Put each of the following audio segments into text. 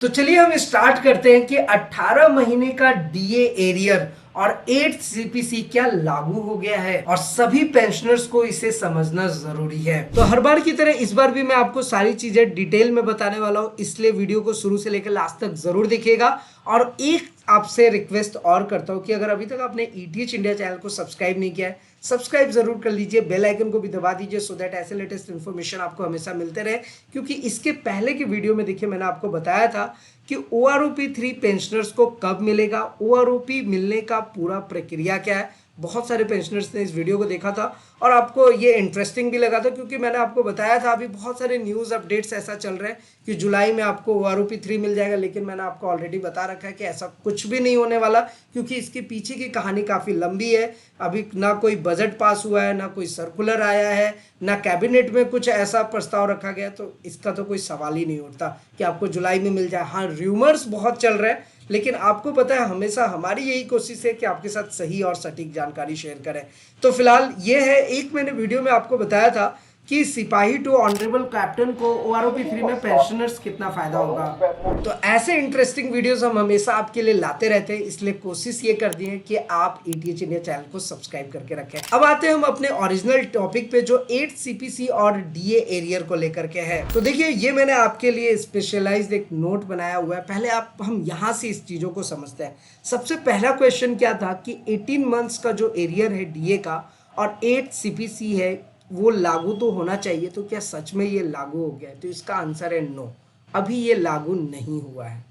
तो चलिए हम स्टार्ट करते हैं कि 18 महीने का डीए एरियर और 8 सीपीसी क्या लागू हो गया है और सभी पेंशनर्स को इसे समझना जरूरी है। तो हर बार की तरह इस बार भी मैं आपको सारी चीजें डिटेल में बताने वाला हूं, इसलिए वीडियो को शुरू से लेकर लास्ट तक जरूर देखिएगा। और एक आपसे रिक्वेस्ट और करता हूं कि अगर अभी तक आपने ईटीएच इंडिया चैनल को सब्सक्राइब नहीं किया है, सब्सक्राइब जरूर कर लीजिए, बेल आइकन को भी दबा दीजिए सो दैट ऐसे लेटेस्ट इन्फॉर्मेशन आपको हमेशा मिलते रहे। क्योंकि इसके पहले की वीडियो में देखिए मैंने आपको बताया था कि OROP3 पेंशनर्स को कब मिलेगा, OROP मिलने का पूरा प्रक्रिया क्या है। बहुत सारे पेंशनर्स ने इस वीडियो को देखा था और आपको ये इंटरेस्टिंग भी लगा था, क्योंकि मैंने आपको बताया था अभी बहुत सारे न्यूज़ अपडेट्स ऐसा चल रहे हैं कि जुलाई में आपको OROP3 मिल जाएगा। लेकिन मैंने आपको ऑलरेडी बता रखा है कि ऐसा कुछ भी नहीं होने वाला, क्योंकि इसके पीछे की कहानी काफ़ी लंबी है। अभी ना कोई बजट पास हुआ है, ना कोई सर्कुलर आया है, ना कैबिनेट में कुछ ऐसा प्रस्ताव रखा गया, तो इसका तो कोई सवाल ही नहीं उठता कि आपको जुलाई में मिल जाए। हाँ, र्यूमर्स बहुत चल रहे हैं, लेकिन आपको पता है हमेशा हमारी यही कोशिश है कि आपके साथ सही और सटीक जानकारी शेयर करें। तो फिलहाल ये है, एक मैंने वीडियो में आपको बताया था कि सिपाही टू ऑनरेबल कैप्टन को OROP3 में पेंशनर्स कितना फायदा होगा। तो ऐसे इंटरेस्टिंग वीडियोस हम हमेशा आपके लिए लाते रहते हैं, इसलिए कोशिश ये कर दी है कि आप ईटीएच इंडिया चैनल को सब्सक्राइब करके रखें। अब आते हैं हम अपने ओरिजिनल टॉपिक पे, जो 8 सीपीसी और डीए एरियर को लेकर के है। तो देखिए ये मैंने आपके लिए स्पेशलाइज्ड एक नोट बनाया हुआ है। पहले हम यहाँ से इस चीजों को समझते हैं। सबसे पहला क्वेश्चन क्या था कि 18 मंथ्स का जो एरियर है डीए का और 8 सीपीसी है वो लागू तो होना चाहिए। तो क्या सच में ये लागू हो गया? तो इसका आंसर है नो, अभी ये लागू नहीं हुआ है।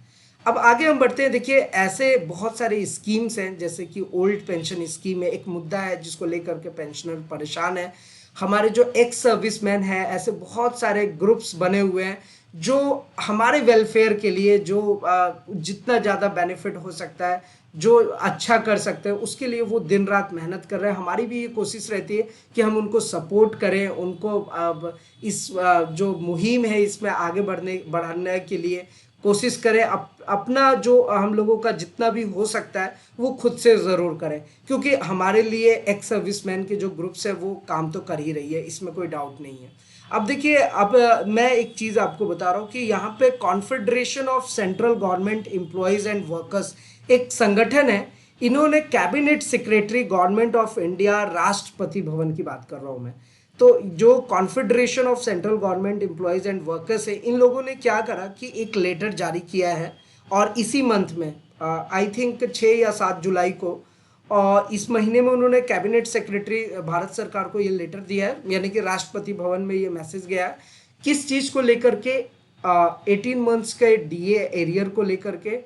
अब आगे हम बढ़ते हैं। देखिए ऐसे बहुत सारे स्कीम्स हैं, जैसे कि ओल्ड पेंशन स्कीम है, एक मुद्दा है जिसको लेकर के पेंशनर परेशान है। हमारे जो एक्स सर्विसमैन है, ऐसे बहुत सारे ग्रुप्स बने हुए हैं जो हमारे वेलफेयर के लिए जो जितना ज़्यादा बेनिफिट हो सकता है, जो अच्छा कर सकते हैं, उसके लिए वो दिन रात मेहनत कर रहे हैं। हमारी भी ये कोशिश रहती है कि हम उनको सपोर्ट करें, उनको इस जो मुहिम है इसमें आगे बढ़ाने के लिए कोशिश करें। अपना जो हम लोगों का जितना भी हो सकता है वो खुद से ज़रूर करें, क्योंकि हमारे लिए एक्स सर्विसमैन के जो ग्रुप्स है वो काम तो कर ही रही है, इसमें कोई डाउट नहीं है। अब देखिए, अब मैं एक चीज़ आपको बता रहा हूँ कि यहाँ पे confederation of central government employees and workers एक संगठन है। इन्होंने cabinet secretary government of India, Rashtrapati Bhavan की बात कर रहा हूँ मैं। तो जो confederation of central government employees and workers है, इन लोगों ने क्या करा कि एक लेटर जारी किया है और इसी मंथ में आई थिंक 6 या 7 जुलाई को, और इस महीने में उन्होंने कैबिनेट सेक्रेटरी भारत सरकार को ये लेटर दिया है, यानी कि राष्ट्रपति भवन में ये मैसेज गया है। किस चीज़ को लेकर के? 18 मंथ्स के डीए एरियर को लेकर के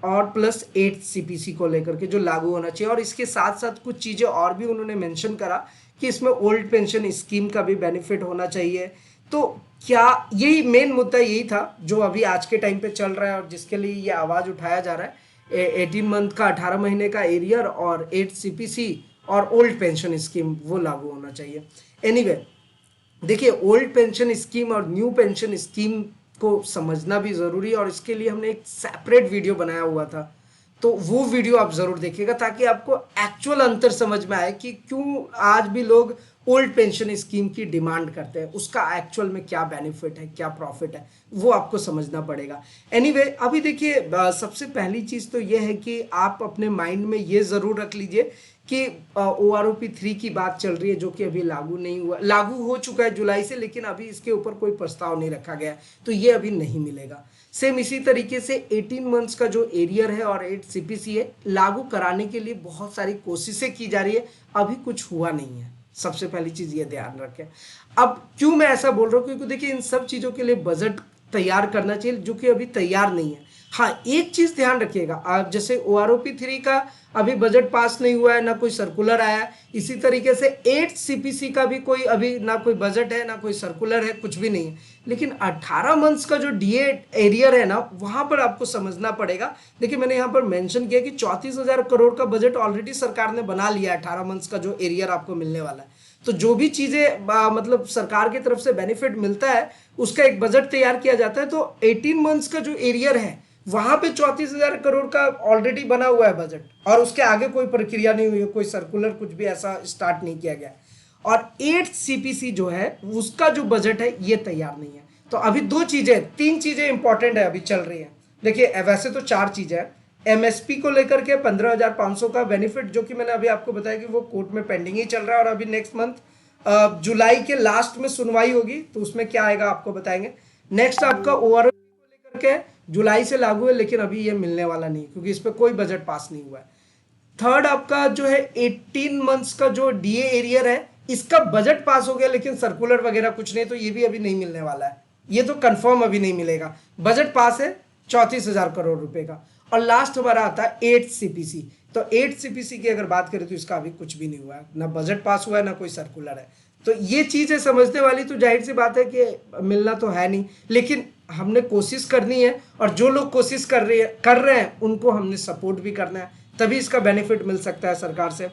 और प्लस 8 सीपीसी को लेकर के जो लागू होना चाहिए। और इसके साथ साथ कुछ चीज़ें और भी उन्होंने मेंशन करा कि इसमें ओल्ड पेंशन स्कीम का भी बेनिफिट होना चाहिए। तो क्या यही मेन मुद्दा यही था जो अभी आज के टाइम पे चल रहा है और जिसके लिए ये आवाज़ उठाया जा रहा है। 18 मंथ का 18 महीने का एरियर और 8 सीपीसी और ओल्ड पेंशन स्कीम वो लागू होना चाहिए। एनीवे, देखिए ओल्ड पेंशन स्कीम और न्यू पेंशन स्कीम को समझना भी ज़रूरी है, और इसके लिए हमने एक सेपरेट वीडियो बनाया हुआ था। तो वो वीडियो आप ज़रूर देखिएगा ताकि आपको एक्चुअल अंतर समझ में आए कि क्यों आज भी लोग ओल्ड पेंशन स्कीम की डिमांड करते हैं, उसका एक्चुअल में क्या बेनिफिट है, क्या प्रॉफिट है, वो आपको समझना पड़ेगा। एनीवे, अभी देखिए सबसे पहली चीज़ तो ये है कि आप अपने माइंड में ये ज़रूर रख लीजिए कि OROP3 की बात चल रही है, जो कि अभी लागू नहीं हुआ, लागू हो चुका है जुलाई से, लेकिन अभी इसके ऊपर कोई प्रस्ताव नहीं रखा गया, तो ये अभी नहीं मिलेगा। सेम इसी तरीके से 18 मंथ्स का जो एरियर है और 8 सीपीसी है, लागू कराने के लिए बहुत सारी कोशिशें की जा रही है, अभी कुछ हुआ नहीं है। सबसे पहली चीज़ ये ध्यान रखें। अब क्यों मैं ऐसा बोल रहा हूँ? क्योंकि देखिए इन सब चीज़ों के लिए बजट तैयार करना चाहिए, जो कि अभी तैयार नहीं है। हाँ, एक चीज़ ध्यान रखिएगा, आप जैसे OROP3 का अभी बजट पास नहीं हुआ है, ना कोई सर्कुलर आया, इसी तरीके से 8 सीपीसी का भी कोई अभी ना कोई बजट है, ना कोई सर्कुलर है, कुछ भी नहीं है। लेकिन 18 मंथ्स का जो डीए एरियर है ना, वहाँ पर आपको समझना पड़ेगा। देखिए मैंने यहाँ पर मेंशन किया कि 34,000 करोड़ का बजट ऑलरेडी सरकार ने बना लिया है 18 मंथ्स का जो एरियर आपको मिलने वाला है। तो जो भी चीज़ें मतलब सरकार की तरफ से बेनिफिट मिलता है, उसका एक बजट तैयार किया जाता है। तो 18 मंथ्स का जो एरियर है वहां पे 34,000 करोड़ का ऑलरेडी बना हुआ है बजट, और उसके आगे कोई प्रक्रिया नहीं हुई है, कोई सर्कुलर कुछ भी ऐसा स्टार्ट नहीं किया गया। और 8 सीपीसी जो है उसका जो बजट है ये तैयार नहीं है। तो अभी 2 चीजें, 3 चीजें इंपॉर्टेंट है अभी चल रही है। देखिए वैसे तो चार चीजें हैं। एमएसपी को लेकर के 15,500 का बेनिफिट, जो कि मैंने अभी आपको बताया कि वो कोर्ट में पेंडिंग ही चल रहा है और अभी नेक्स्ट मंथ जुलाई के लास्ट में सुनवाई होगी, तो उसमें क्या आएगा आपको बताएंगे। नेक्स्ट आपका ओआरओपी को लेकर के जुलाई से लागू है, लेकिन अभी ये मिलने वाला नहीं क्योंकि इस पर कोई बजट पास नहीं हुआ है। थर्ड आपका जो है 18 मंथ्स का जो डीए एरियर है, इसका बजट पास हो गया लेकिन सर्कुलर वगैरह कुछ नहीं, तो ये भी अभी नहीं मिलने वाला है, ये तो कंफर्म अभी नहीं मिलेगा। बजट पास है 34,000 करोड़ रुपए का। और लास्ट हमारा आता है 8 सीपीसी। तो 8 सीपीसी की अगर बात करें तो इसका अभी कुछ भी नहीं हुआ है, ना बजट पास हुआ है ना कोई सर्कुलर है। तो ये चीजें समझने वाली, तो जाहिर सी बात है कि मिलना तो है नहीं, लेकिन हमने कोशिश करनी है और जो लोग कोशिश कर रहे हैं उनको हमने सपोर्ट भी करना है, तभी इसका बेनिफिट मिल सकता है सरकार से।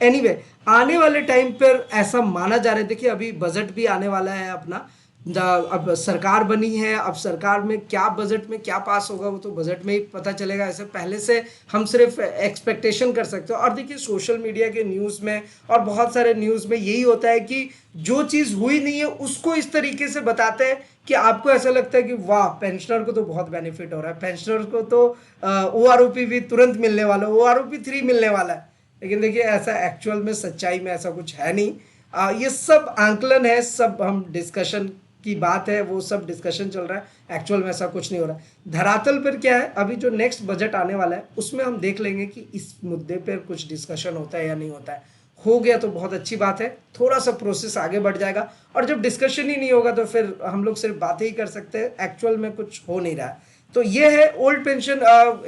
एनीवे आने वाले टाइम पर ऐसा माना जा रहा है, देखिए अभी बजट भी आने वाला है अपना, अब सरकार बनी है, अब सरकार में क्या बजट में क्या पास होगा वो तो बजट में ही पता चलेगा। ऐसे पहले से हम सिर्फ एक्सपेक्टेशन कर सकते हो। और देखिए सोशल मीडिया के न्यूज़ में और बहुत सारे न्यूज़ में यही होता है कि जो चीज़ हुई नहीं है उसको इस तरीके से बताते हैं कि आपको ऐसा लगता है कि वाह पेंशनर को तो बहुत बेनिफिट हो रहा है, पेंशनर को तो ओआरओपी भी तुरंत मिलने वाला है, ओआरओपी 3 मिलने वाला है। लेकिन देखिए ऐसा एक्चुअल में सच्चाई में ऐसा कुछ है नहीं। ये सब आंकलन है, सब हम डिस्कशन की बात है, वो सब डिस्कशन चल रहा है, एक्चुअल में ऐसा कुछ नहीं हो रहा है। धरातल पर क्या है, अभी जो नेक्स्ट बजट आने वाला है उसमें हम देख लेंगे कि इस मुद्दे पर कुछ डिस्कशन होता है या नहीं होता है। हो गया तो बहुत अच्छी बात है, थोड़ा सा प्रोसेस आगे बढ़ जाएगा। और जब डिस्कशन ही नहीं होगा तो फिर हम लोग सिर्फ बातें ही कर सकते हैं, एक्चुअल में कुछ हो नहीं रहा है। तो ये है ओल्ड पेंशन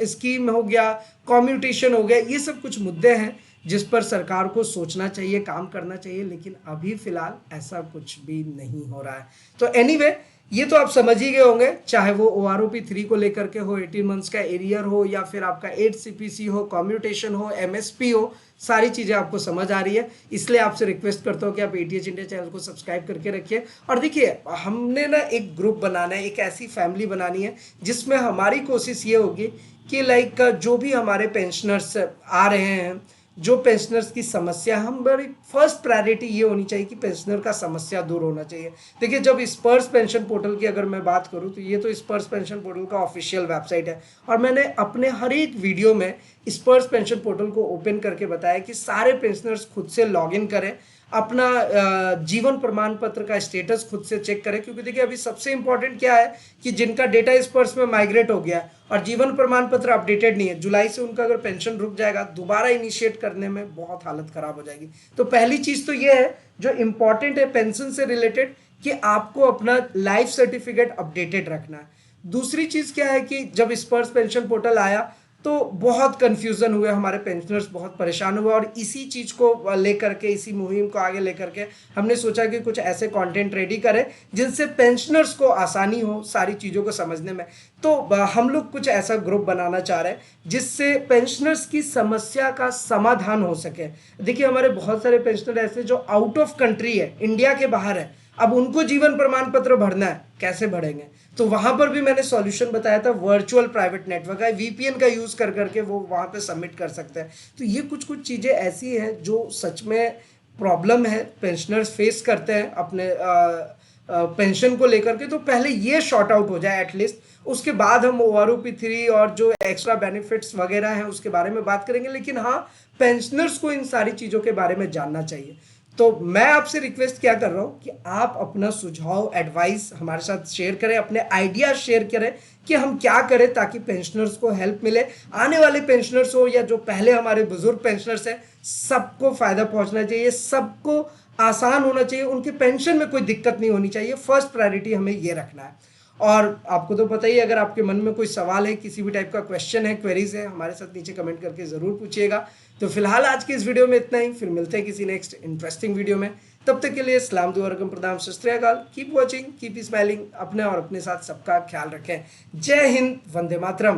स्कीम हो गया, कम्यूटेशन हो गया, ये सब कुछ मुद्दे हैं जिस पर सरकार को सोचना चाहिए, काम करना चाहिए, लेकिन अभी फिलहाल ऐसा कुछ भी नहीं हो रहा है। तो एनीवे ये तो आप समझ ही गए होंगे, चाहे वो ओआरओपी 3 को लेकर के हो, 18 मंथ्स का एरियर हो, या फिर आपका 8 सीपीसी हो, कम्यूटेशन हो, एमएसपी हो, सारी चीज़ें आपको समझ आ रही है। इसलिए आपसे रिक्वेस्ट करता हूँ कि आप एटीएच इंडिया चैनल को सब्सक्राइब करके रखिए। और देखिए हमने ना एक ग्रुप बनाना है, एक ऐसी फैमिली बनानी है जिसमें हमारी कोशिश ये होगी कि लाइक जो भी हमारे पेंशनर्स आ रहे हैं, जो पेंशनर्स की समस्या, हमारी फर्स्ट प्रायोरिटी ये होनी चाहिए कि पेंशनर का समस्या दूर होना चाहिए। देखिए जब स्पर्श पेंशन पोर्टल की अगर मैं बात करूं तो ये तो स्पर्श पेंशन पोर्टल का ऑफिशियल वेबसाइट है, और मैंने अपने हर एक वीडियो में स्पर्श पेंशन पोर्टल को ओपन करके बताया कि सारे पेंशनर्स खुद से लॉगिन करें, अपना जीवन प्रमाण पत्र का स्टेटस खुद से चेक करें। क्योंकि देखिए अभी सबसे इंपॉर्टेंट क्या है कि जिनका डेटा स्पर्श में माइग्रेट हो गया है और जीवन प्रमाण पत्र अपडेटेड नहीं है, जुलाई से उनका अगर पेंशन रुक जाएगा, दोबारा इनिशिएट करने में बहुत हालत खराब हो जाएगी। तो पहली चीज तो ये है जो इंपॉर्टेंट है पेंशन से रिलेटेड, कि आपको अपना लाइफ सर्टिफिकेट अपडेटेड रखना है। दूसरी चीज क्या है कि जब स्पर्श पेंशन पोर्टल आया तो बहुत कंफ्यूजन हुए, हमारे पेंशनर्स बहुत परेशान हुए, और इसी चीज को लेकर के, इसी मुहिम को आगे लेकर के हमने सोचा कि कुछ ऐसे कंटेंट रेडी करें जिनसे पेंशनर्स को आसानी हो सारी चीज़ों को समझने में। तो हम लोग कुछ ऐसा ग्रुप बनाना चाह रहे हैं जिससे पेंशनर्स की समस्या का समाधान हो सके। देखिए हमारे बहुत सारे पेंशनर ऐसे जो आउट ऑफ कंट्री है, इंडिया के बाहर है, अब उनको जीवन प्रमाण पत्र भरना है, कैसे भरेंगे? तो वहां पर भी मैंने सॉल्यूशन बताया था, वर्चुअल प्राइवेट नेटवर्क है, वीपीएन का यूज कर करके वो वहां पे सबमिट कर सकते हैं। तो ये कुछ कुछ चीजें ऐसी हैं जो सच में प्रॉब्लम है, पेंशनर्स फेस करते हैं अपने पेंशन को लेकर के। तो पहले ये शॉर्ट आउट हो जाए एटलीस्ट, उसके बाद हम ओआरओपी 3 और जो एक्स्ट्रा बेनिफिट्स वगैरह हैं उसके बारे में बात करेंगे। लेकिन हाँ, पेंशनर्स को इन सारी चीज़ों के बारे में जानना चाहिए। तो मैं आपसे रिक्वेस्ट क्या कर रहा हूं कि आप अपना सुझाव, एडवाइस हमारे साथ शेयर करें, अपने आइडिया शेयर करें कि हम क्या करें ताकि पेंशनर्स को हेल्प मिले। आने वाले पेंशनर्स हो या जो पहले हमारे बुजुर्ग पेंशनर्स हैं, सबको फायदा पहुंचना चाहिए, सबको आसान होना चाहिए, उनके पेंशन में कोई दिक्कत नहीं होनी चाहिए। फर्स्ट प्रायोरिटी हमें ये रखना है। और आपको तो पता ही, अगर आपके मन में कोई सवाल है, किसी भी टाइप का क्वेश्चन है, क्वेरीज है, हमारे साथ नीचे कमेंट करके ज़रूर पूछिएगा। तो फिलहाल आज की इस वीडियो में इतना ही, फिर मिलते हैं किसी नेक्स्ट इंटरेस्टिंग वीडियो में। तब तक के लिए सलाम, दुआ, रकम, प्रणाम, सत श्री अकाल। कीप वॉचिंग, कीप स्माइलिंग, अपने और अपने साथ सबका ख्याल रखें। जय हिंद, वंदे मातरम।